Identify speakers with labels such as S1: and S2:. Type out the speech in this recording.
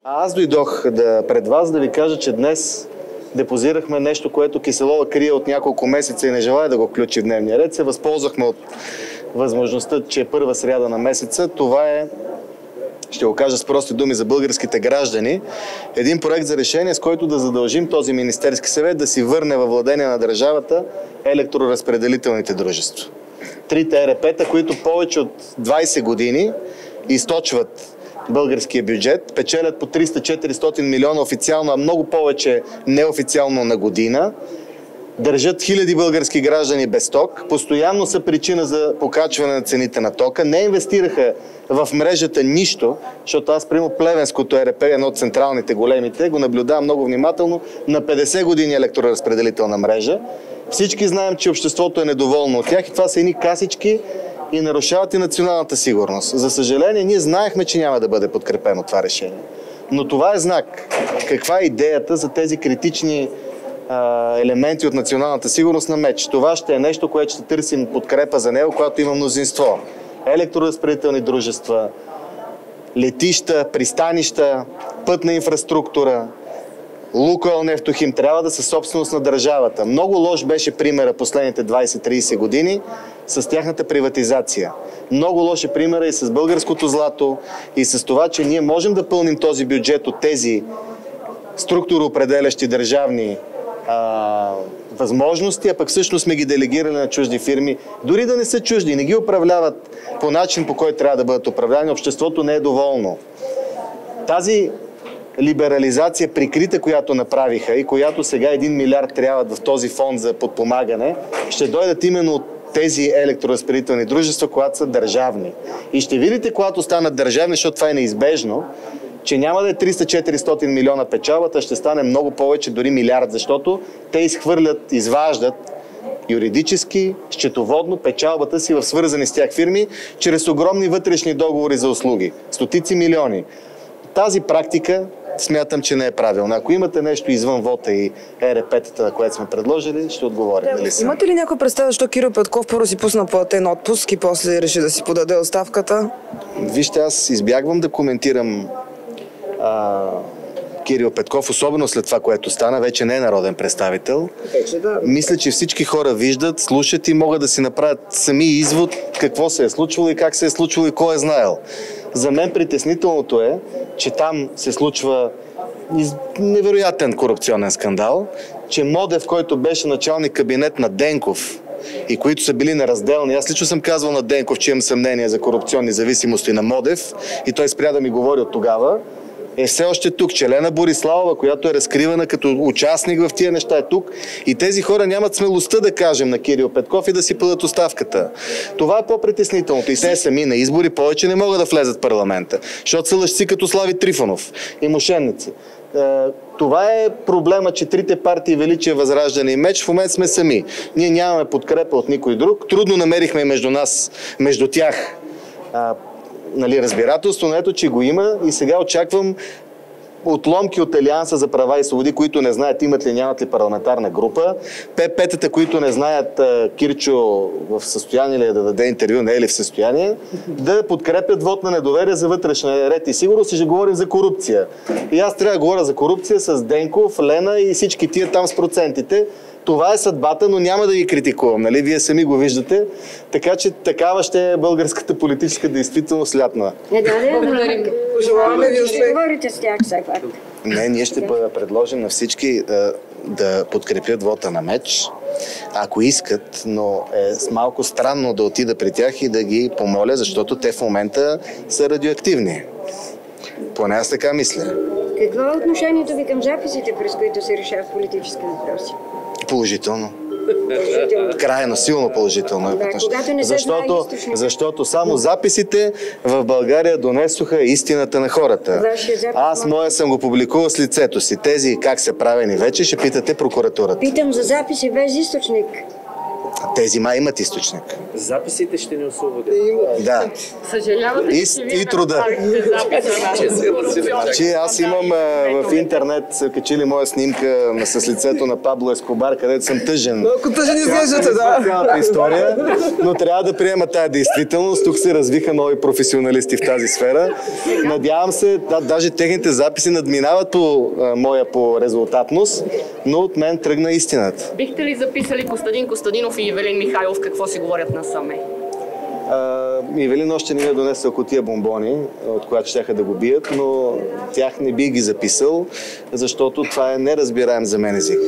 S1: Аз дойдох пред вас да ви кажа, че днес депозирахме нещо, което Киселова крие от няколко месеца и не желая да го включи в дневния ред. Се възползвахме от възможността, че е първа сряда на месеца. Това е, ще го кажа с прости думи за българските граждани, един проект за решение, с който да задължим този Министерски съвет да си върне във владение на държавата електроразпределителните дружества. Трите ЕРП-та, които повече от 20 години източват българския бюджет, печелят по 300-400 милиона официално, а много повече неофициално на година, държат хиляди български граждани без ток, постоянно са причина за покачване на цените на тока, не инвестираха в мрежата нищо, защото аз, примерно, Плевенското ЕРП, едно от централните големите, го наблюдавам много внимателно, на 50 години електроразпределителна мрежа. Всички знаем, че обществото е недоволно от тях и това са едни касички и нарушават и националната сигурност. За съжаление, ние знаехме, че няма да бъде подкрепено това решение. Но това е знак. Каква е идеята за тези критични елементи от националната сигурност на МЕЧ? Това ще е нещо, което ще търсим подкрепа за него, когато има мнозинство. Електроразпределителни дружества, летища, пристанища, пътна инфраструктура, Лукойл, Нефтохим трябва да са собственост на държавата. Много лош беше примера последните 20-30 години с тяхната приватизация. Много лош е примера и с българското злато, и с това, че ние можем да пълним този бюджет от тези структуроопределящи държавни възможности, а пък всъщност сме ги делегирали на чужди фирми. Дори да не са чужди, не ги управляват по начин, по който трябва да бъдат управлявани, обществото не е доволно. Тази либерализация прикрита, която направиха и която сега 1 милиард трябва в този фонд за подпомагане, ще дойдат именно от тези електроразпределителни дружества, когато са държавни. И ще видите, когато станат държавни, защото това е неизбежно, че няма да е 300-400 милиона печалбата, ще стане много повече, дори милиард, защото те изхвърлят, изваждат юридически, счетоводно печалбата си в свързани с тях фирми, чрез огромни вътрешни договори за услуги. Стотици милиони. Тази практика смятам, че не е правилна. Ако имате нещо извън вота и ЕРП-тата, което сме предложили, ще отговорим.
S2: Имате ли някой представа, защо Кирил Петков първо си пусна платен отпуск и после реши да си подаде оставката?
S1: Вижте, аз избягвам да коментирам Кирил Петков, особено след това, което стана, вече не е народен представител. Мисля, че всички хора виждат, слушат и могат да си направят сами извод какво се е случвало и как се е случвало и кой е знаел. За мен притеснителното е, че там се случва невероятен корупционен скандал, че Модев, който беше началник кабинет на Денков и които са били неразделни, аз лично съм казвал на Денков, че имам съмнение за корупционни зависимости на Модев и той спря да ми говори от тогава, е все още тук. Челена Бориславова, която е разкривана като участник в тия неща, е тук. И тези хора нямат смелостта да кажем на Кирил Петков и да си подадат оставката. Това е по-притеснителното. И те сами на избори повече не могат да влезат в парламента, защото са лъжци като Слави Трифонов и мошенници. Това е проблема, че трите партии Величие, Възраждане и МЕЧ в момента сме сами. Ние нямаме подкрепа от никой друг. Трудно намерихме между нас, между тях разбирателство, но ето, че го има и сега очаквам отломки от Алианса за права и свободи, които не знаят имат ли, нямат ли парламентарна група, ПП-тата, които не знаят Кирчо в състояние ли да даде интервю, не е ли в състояние, да подкрепят вод на недоверие за вътрешен ред и сигурност и ще говорим за корупция. И аз трябва да говоря за корупция с Денков, Лена и всички тия там с процентите. Това е съдбата, но няма да ги критикувам, нали? Вие сами го виждате. Така че такава ще е българската политическа действителност лятна.
S2: Благодарим. Пожелаваме ви успех.
S3: Говорите с тях все пак.
S1: Не, ние ще предложим на всички да подкрепят вота на МЕЧ, ако искат, но е малко странно да отида при тях и да ги помоля, защото те в момента са радиоактивни. Поне аз така мисля.
S3: Какво е отношението ви към записите, през които се решават политически въпроси?
S1: Положително. Крайно, силно положително. Защото само записите в България донесоха истината на хората. Аз моя съм го публикувал с лицето си. Тези как са правени вече, ще питате прокуратурата.
S3: Питам за записи без източник.
S1: Тези май имат източник.
S4: Записите ще ни освободят.
S1: Да.
S5: Съжалявате,
S1: И
S5: че вие не
S1: труда.
S5: направихте записа.
S1: Значи аз имам в интернет са качили моя снимка с лицето на Пабло Ескобар, където съм тъжен.
S2: Много тъжен изглеждате, да.
S1: Цялата история, но трябва да приема тая действителност. Тук се развиха нови професионалисти в тази сфера. Надявам се, даже техните записи надминават по резултатност, но от мен тръгна истината.
S5: Бихте ли записали Костадин Костадинов и Ивелин Михайлов какво си говорят насаме?
S1: Ивелин още не ми е донесъл кутия бомбони, от която щяха да го бият, но тях не би ги записал, защото това е неразбираем за мен език.